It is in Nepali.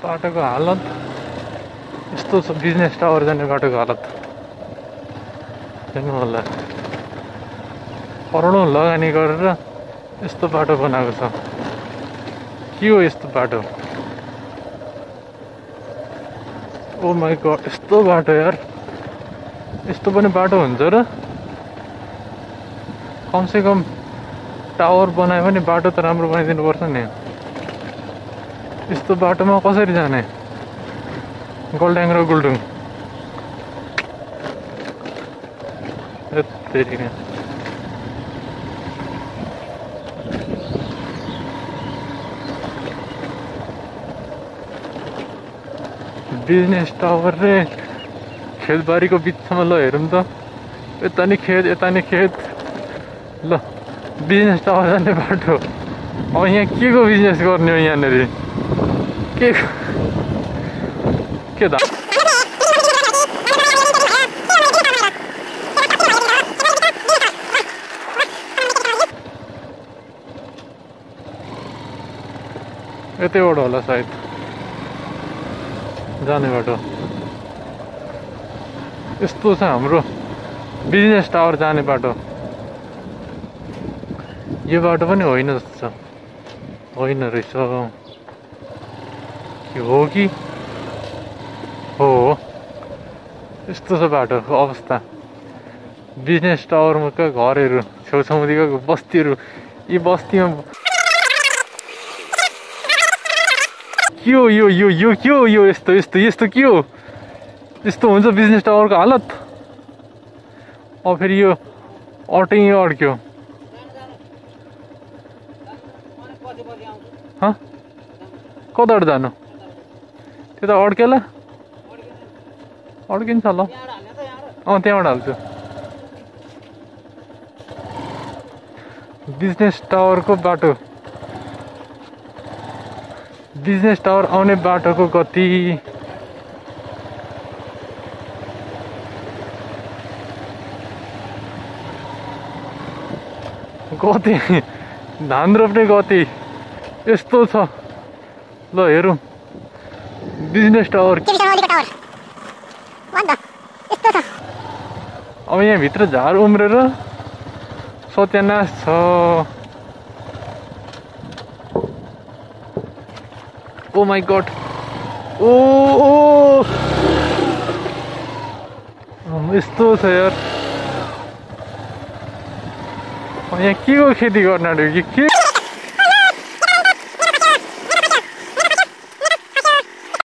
बाटोको हालत यस्तो छ। बिजनेस टावर जाने बाटोको हालत हेर्नु होला। करोडौँ लगानी गरेर यस्तो बाटो बनाएको छ। के हो यस्तो बाटो? ओ माई गॉड, यस्तो बाटो यार, यस्तो पनि बाटो हुन्छ र? कमसे कम टावर बनायो भने बाटो त राम्रो बनाइदिनु पर्छ नि। यस्तो बाटोमा कसरी जाने? गोल्ड्याङ र गुल्डुङ यत्तेरी। बिजनेस टावर रे खेतबारीको बिचमा ल हेरौँ त। यता नि खेत यता नि खेत। ल बिजनेस टावर जाने बाटो। अब यहाँ के को बिजनेस गर्ने हो यहाँनिर? के त यतैबाट होला सायद जाने बाटो। यस्तो छ हाम्रो बिजनेस टावर जाने बाटो। यो बाटो पनि होइन जस्तो छ। होइन रहेछ। के हो कि हो? यस्तो छ बाटोको अवस्था। बिजनेस टावरमा घरहरू छेउछाउदेखिको बस्तीहरू। यी बस्तीमा के हो यो यो यो के हो यो? यस्तो यस्तो यस्तो के हो? यस्तो हुन्छ बिजनेस टावरको हालत। अब फेरि यो अटै अड्क्यो। कताबाट जानु? त्यो त अड्केला अड्किन्छ ल। त्यहाँबाट हाल्छु। बिजनेस टावरको बाटो। बिजनेस टावर आउने बाटोको गति धान रोप्ने गति यस्तो छ। ल हेरौँ बिजनेस टावर। अब यहाँ भित्र झार उम्रेर सत्यानाश छ। ओ माई गॉड। ओ यस्तो छ यार। यहाँ के को खेती गर्न आँट्यो कि के?